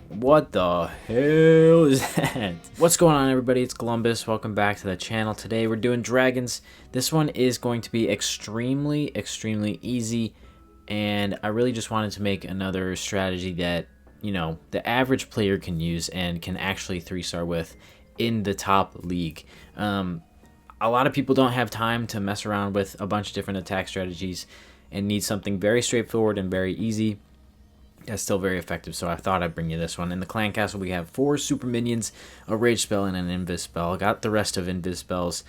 What the hell is that? What's going on, everybody? It's Glumbus. Welcome back to the channel. Today we're doing dragons. This one is going to be extremely easy, and I really just wanted to make another strategy that, you know, the average player can use and can actually 3-star with in the top league. A lot of people don't have time to mess around with a bunch of different attack strategies and need something very straightforward and very easy that's still very effective, so I thought I'd bring you this one. In the clan castle we have 4 super minions, a rage spell, and an invis spell. Got the rest of invis spells,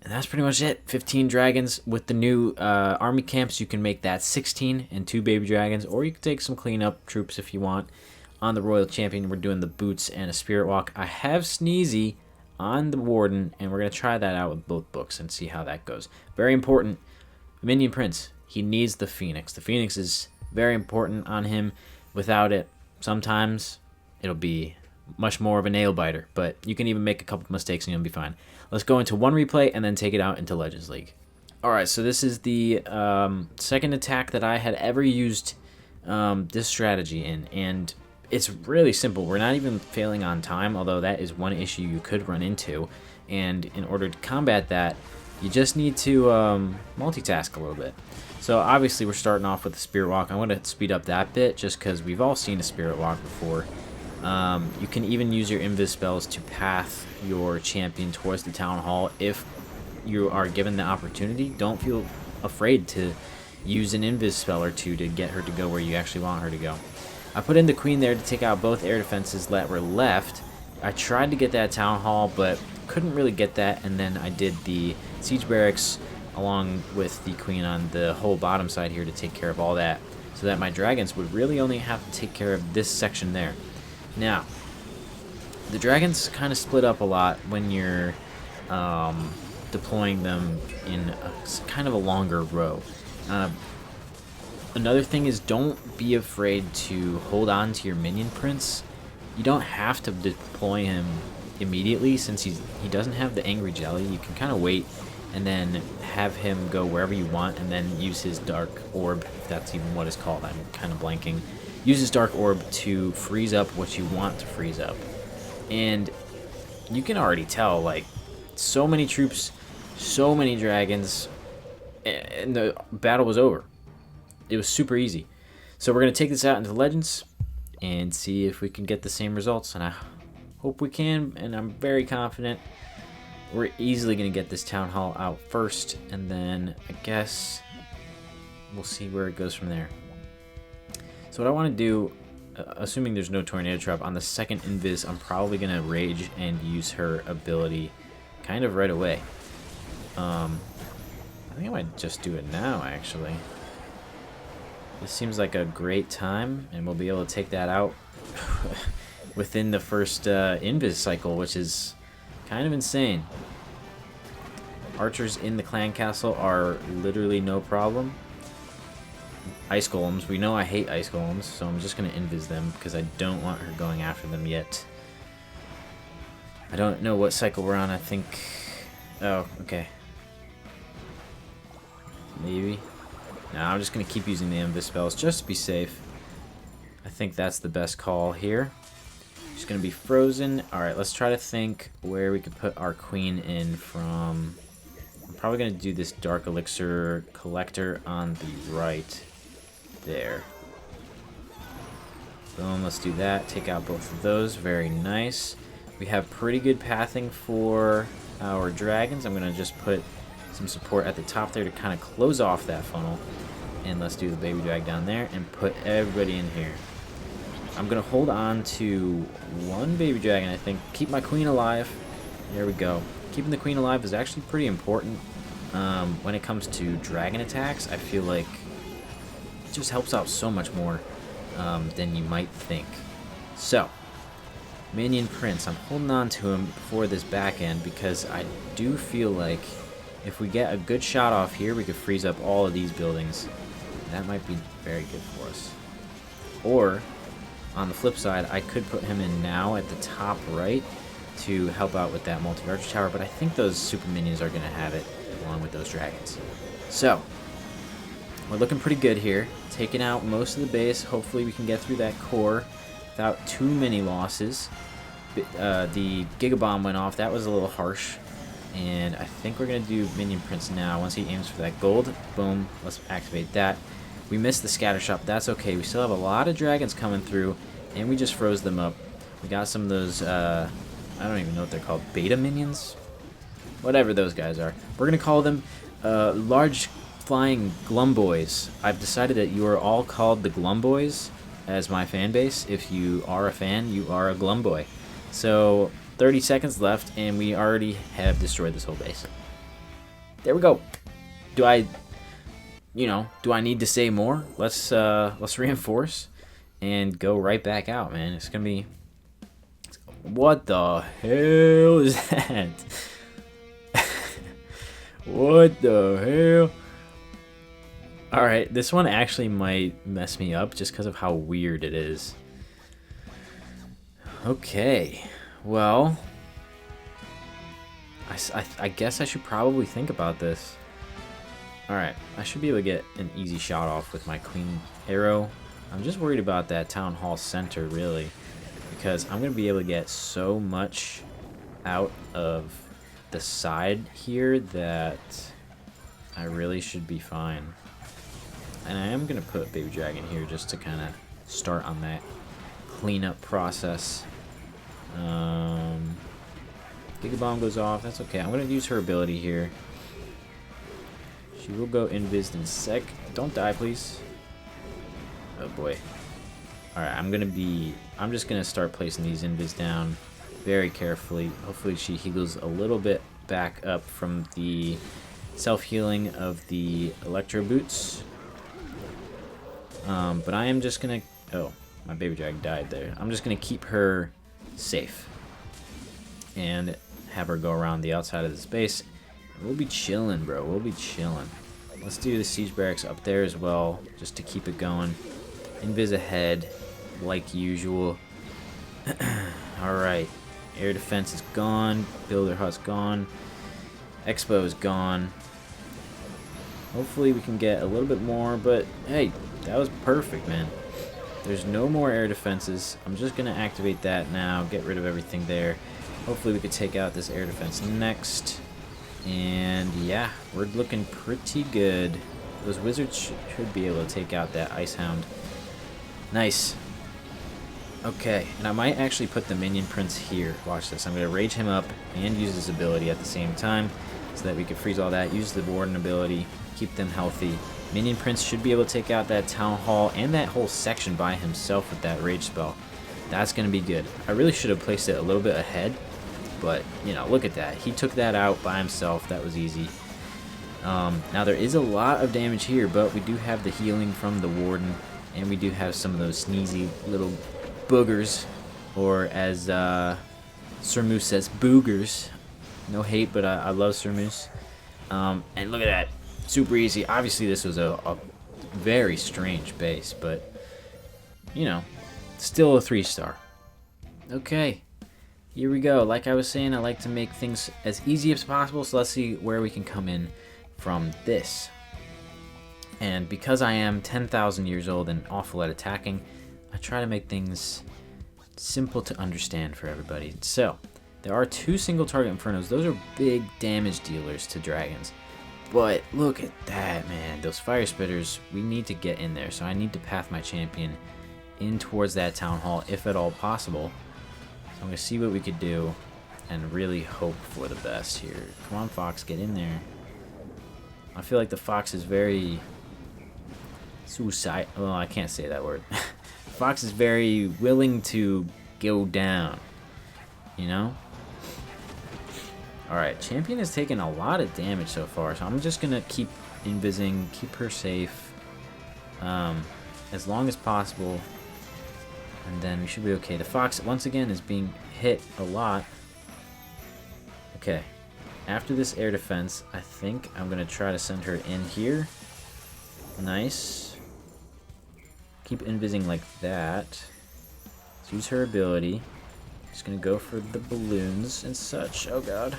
and that's pretty much it. 15 dragons. With the new army camps, you can make that 16 and 2 baby dragons, or you can take some cleanup troops if you want. On the royal champion, we're doing the boots and a spirit walk. I have sneezy on the warden, and we're going to try that out with both books and see how that goes. Very important, minion prince, he needs the phoenix. The phoenix is very important on him. Without it, sometimes it'll be much more of a nail biter, but you can even make a couple mistakes and you'll be fine. Let's go into one replay and then take it out into Legends League. Alright, so this is the second attack that I had ever used this strategy in, and it's really simple. We're not even failing on time, although that is one issue you could run into, and in order to combat that, you just need to multitask a little bit. So obviously we're starting off with the Spirit Walk. I'm going to speed up that bit just because we've all seen a Spirit Walk before. You can even use your invis spells to path your champion towards the Town Hall if you are given the opportunity. Don't feel afraid to use an invis spell or two to get her to go where you actually want her to go. I put in the Queen there to take out both air defenses that were left. I tried to get that Town Hall, but couldn't really get that, and then I did the Siege Barracks along with the Queen on the whole bottom side here to take care of all that, so that my dragons would really only have to take care of this section there. Now, the dragons kind of split up a lot when you're deploying them in kind of a longer row. Another thing is, don't be afraid to hold on to your minion prince. You don't have to deploy him immediately since he doesn't have the angry jelly. You can kind of wait and then have him go wherever you want, and then use his dark orb, if that's even what it's called. I'm kind of blanking. Use his dark orb to freeze up what you want to freeze up. And you can already tell, like, so many troops, so many dragons, and the battle was over. It was super easy. So we're going to take this out into Legends and see if we can get the same results, and I hope we can, and I'm very confident. We're easily going to get this Town Hall out first, and then I guess we'll see where it goes from there. So what I want to do, assuming there's no Tornado Trap, on the second invis, I'm probably going to rage and use her ability kind of right away. I think I might just do it now, actually. This seems like a great time, and we'll be able to take that out within the first invis cycle, which is kind of insane. Archers in the clan castle are literally no problem. Ice golems, we know I hate ice golems, so I'm just going to invis them because I don't want her going after them yet. I don't know what cycle we're on. I think, oh, okay, maybe. No, I'm just going to keep using the invis spells just to be safe. I think that's the best call here. She's going to be frozen. Alright, let's try to think where we could put our Queen in from. I'm probably going to do this Dark Elixir Collector on the right there. Boom, let's do that. Take out both of those. Very nice. We have pretty good pathing for our dragons. I'm going to just put some support at the top there to kind of close off that funnel. And let's do the baby drag down there and put everybody in here. I'm going to hold on to one baby dragon, I think. Keep my Queen alive. There we go. Keeping the Queen alive is actually pretty important. When it comes to dragon attacks, I feel like it just helps out so much more than you might think. So, Minion Prince, I'm holding on to him for this back end because I do feel like if we get a good shot off here, we could freeze up all of these buildings. That might be very good for us. Or, on the flip side, I could put him in now at the top right to help out with that multi-archer tower, but I think those super minions are going to have it along with those dragons. So, we're looking pretty good here. Taking out most of the base. Hopefully we can get through that core. without too many losses. The Giga Bomb went off. That was a little harsh. And I think we're going to do Minion Prince now. Once he aims for that gold, boom, let's activate that. We missed the Scatter Shot. That's okay. We still have a lot of dragons coming through, and we just froze them up. We got some of those, I don't even know what they're called, beta minions? Whatever those guys are. We're going to call them large flying Glumboys. I've decided that you are all called the Glumboys as my fan base. If you are a fan, you are a Glumboy. So 30 seconds left, and we already have destroyed this whole base. There we go. Do I need to say more? Let's reinforce and go right back out, man. It's gonna be. What the hell is that? What the hell? All right, this one actually might mess me up just because of how weird it is. Okay, well, I guess I should probably think about this. Alright, I should be able to get an easy shot off with my Queen Arrow. I'm just worried about that Town Hall Center, really, because I'm going to be able to get so much out of the side here that I really should be fine. And I am going to put Baby Dragon here just to kind of start on that cleanup process. Giga Bomb goes off. That's okay. I'm going to use her ability here. She will go invis in a sec. Don't die, please. Oh boy. Alright, I'm just gonna start placing these invis down very carefully. Hopefully she heals a little bit back up from the self-healing of the Electro Boots. But I am just gonna... Oh, my Baby Dragon died there. I'm just gonna keep her safe. And have her go around the outside of the space. We'll be chilling, bro. We'll be chilling. Let's do the siege barracks up there as well, just to keep it going. Invis ahead, like usual. Alright. Air defense is gone. Builder hut's gone. Expo is gone. Hopefully we can get a little bit more, but hey, that was perfect, man. There's no more air defenses. I'm just going to activate that now, get rid of everything there. Hopefully we could take out this air defense next. And yeah, we're looking pretty good. Those wizards should be able to take out that Ice Hound. Nice. Okay, and I might actually put the Minion Prince here. Watch this. I'm going to rage him up and use his ability at the same time so that we can freeze all that. Use the Warden ability, keep them healthy. Minion Prince should be able to take out that Town Hall and that whole section by himself with that rage spell. That's going to be good. I really should have placed it a little bit ahead. But, you know, look at that. He took that out by himself. That was easy. Now, there is a lot of damage here, but we do have the healing from the Warden, and we do have some of those sneezy little boogers, or as Sir Moose says, boogers. No hate, but I love Sir Moose. And look at that. Super easy. Obviously, this was a very strange base, but, you know, still a 3-star. Okay. Here we go. Like I was saying, I like to make things as easy as possible, so let's see where we can come in from this. And because I am 10,000 years old and awful at attacking, I try to make things simple to understand for everybody. So, there are 2 single target Infernos. Those are big damage dealers to dragons. But look at that, man. Those Fire Spitters, we need to get in there. So I need to path my champion in towards that Town Hall, if at all possible. I'm going to see what we could do and really hope for the best here. Come on, Fox, get in there. I feel like the Fox is very suicide. Well, I can't say that word. Fox is very willing to go down, you know? Alright, Champion has taken a lot of damage so far, so I'm just going to keep invising, keep her safe as long as possible. And then we should be okay. The Fox, once again, is being hit a lot. Okay. After this air defense, I think I'm going to try to send her in here. Nice. Keep invising like that. Let's use her ability. Just going to go for the balloons and such. Oh, God.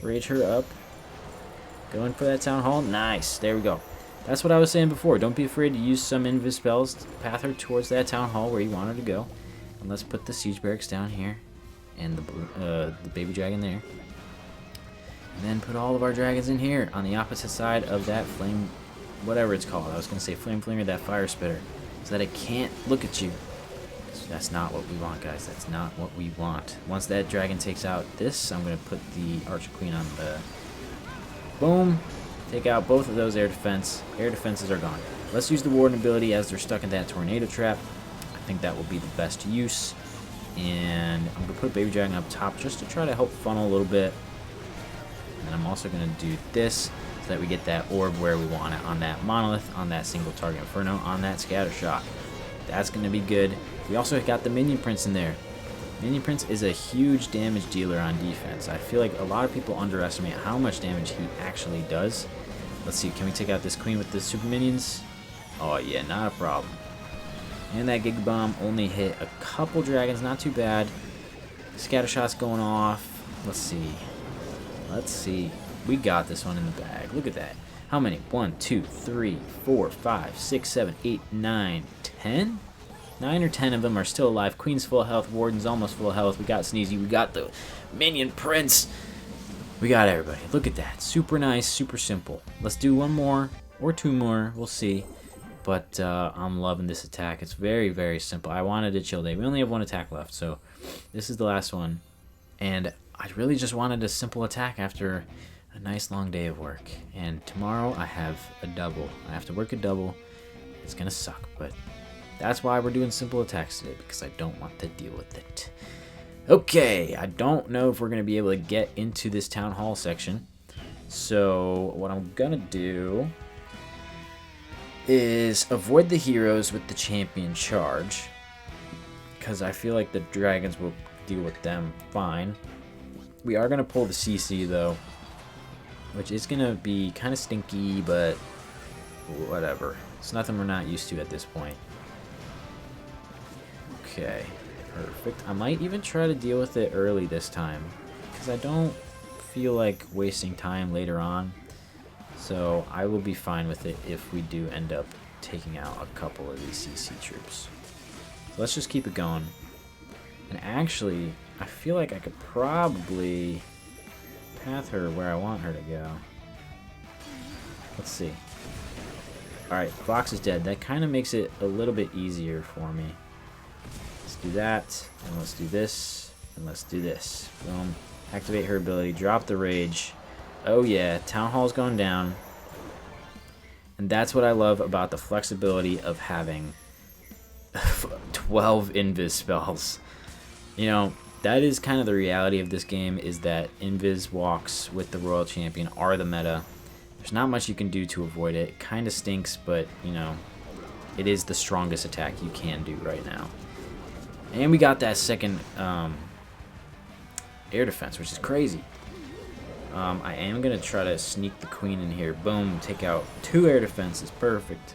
Rage her up. Going for that Town Hall. Nice. There we go. That's what I was saying before. Don't be afraid to use some invis spells to path her towards that Town Hall where you want her to go. And let's put the siege barracks down here. And the baby dragon there. And then put all of our dragons in here on the opposite side of that flame, whatever it's called. I was going to say flame flinger, that fire spitter. So that it can't look at you. That's not what we want, guys. That's not what we want. Once that dragon takes out this, I'm going to put the Archer Queen on the... Boom. Take out both of those air defense. Air defenses are gone. Let's use the Warden ability as they're stuck in that tornado trap. I think that will be the best use. And I'm going to put Baby Dragon up top just to try to help funnel a little bit. And I'm also going to do this so that we get that orb where we want it on that Monolith, on that single target Inferno, on that Scatter Shot. That's going to be good. We also got the Minion Prince in there. Minion Prince is a huge damage dealer on defense. I feel like a lot of people underestimate how much damage he actually does. Let's see, can we take out this queen with the super minions? Oh yeah, not a problem. And that Giga Bomb only hit a couple dragons, not too bad. Scatter Shot's going off. Let's see. Let's see. We got this one in the bag. Look at that. How many? 1, 2, 3, 4, 5, 6, 7, 8, 9, 10? 9 or 10 of them are still alive. Queen's full health. Warden's almost full health. We got Sneezy. We got the Minion Prince. We got everybody. Look at that. Super nice. Super simple. Let's do one more or two more. We'll see. But I'm loving this attack. It's very, very simple. I wanted a chill day. We only have one attack left, so this is the last one. And I really just wanted a simple attack after a nice long day of work. And tomorrow I have a double. I have to work a double. It's going to suck, but that's why we're doing simple attacks today, because I don't want to deal with it. Okay, I don't know if we're going to be able to get into this town hall section. So what I'm going to do is avoid the heroes with the champion charge, because I feel like the dragons will deal with them fine. We are going to pull the CC though, which is going to be kind of stinky, but whatever. It's nothing we're not used to at this point. Okay, perfect. I might even try to deal with it early this time, because I don't feel like wasting time later on. So I will be fine with it if we do end up taking out a couple of these CC troops. So let's just keep it going. And actually, I feel like I could probably path her where I want her to go. Let's see. Alright, Fox is dead. That kind of makes it a little bit easier for me. Let's do that, and let's do this, and let's do this. Boom. Activate her ability, drop the rage. Oh yeah, Town Hall's gone down. And that's what I love about the flexibility of having 12 invis spells. You know, that is kind of the reality of this game, is that invis walks with the Royal Champion are the meta. There's not much you can do to avoid it. It kind of stinks, but, you know, it is the strongest attack you can do right now. And we got that second air defense, which is crazy. I am going to try to sneak the queen in here. Boom, take out 2 air defenses. Perfect.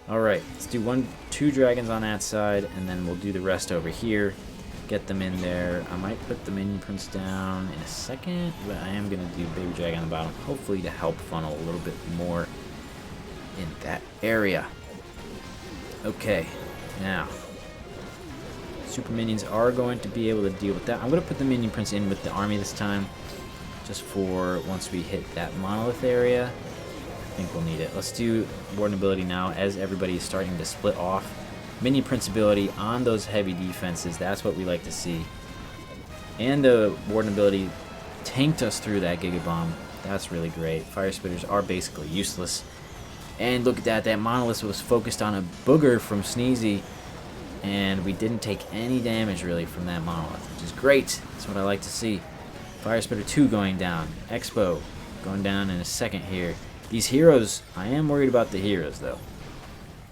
Alright, let's do 2 dragons on that side, and then we'll do the rest over here. Get them in there. I might put the Minion Prince down in a second, but I am going to do Baby Dragon on the bottom, hopefully to help funnel a little bit more in that area. Okay, now Super Minions are going to be able to deal with that. I'm going to put the Minion Prince in with the army this time, just for once we hit that monolith area. I think we'll need it. Let's do Warden ability now as everybody is starting to split off. Minion Prince ability on those heavy defenses. That's what we like to see. And the Warden ability tanked us through that Giga Bomb. That's really great. Fire Spitters are basically useless. And look at that. That monolith was focused on a booger from Sneezy. And we didn't take any damage really from that monolith, which is great. That's what I like to see. Fire Spitter 2 going down. Expo going down in a second here. These heroes, I am worried about the heroes though.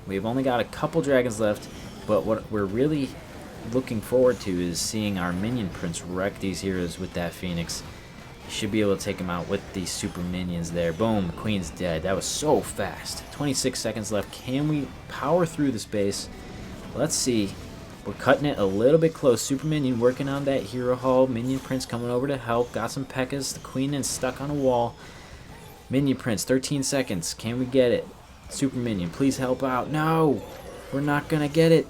We've only got a couple dragons left, but what we're really looking forward to is seeing our Minion Prince wreck these heroes with that Phoenix. You should be able to take him out with these super minions there. Boom, Queen's dead. That was so fast. 26 seconds left. Can we power through the space? Let's see. We're cutting it a little bit close. Super Minion working on that hero hull. Minion Prince coming over to help. Got some P.E.K.K.A.s. The Queen is stuck on a wall. Minion Prince, 13 seconds. Can we get it? Super Minion, please help out. No! We're not going to get it.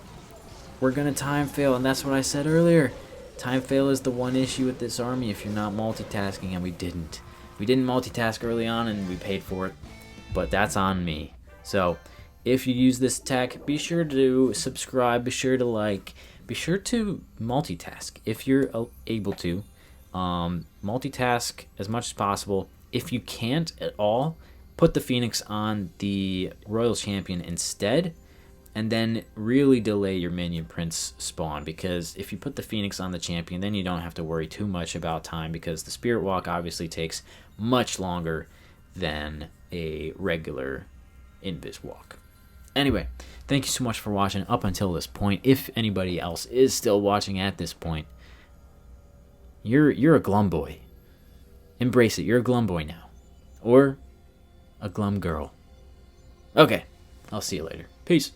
we're going to time fail, and that's what I said earlier. Time fail is the one issue with this army if you're not multitasking, and we didn't. We didn't multitask early on, and we paid for it, but that's on me. So if you use this tech, be sure to subscribe, be sure to like, be sure to multitask if you're able to. Multitask as much as possible. If you can't at all, put the Phoenix on the Royal Champion instead, and then really delay your minion prince spawn, because if you put the Phoenix on the champion, then you don't have to worry too much about time, because the Spirit Walk obviously takes much longer than a regular Invis Walk. Anyway, thank you so much for watching up until this point. If anybody else is still watching at this point, you're a Glum boy. Embrace it. You're a Glum boy now. Or a Glum girl. Okay, I'll see you later. Peace.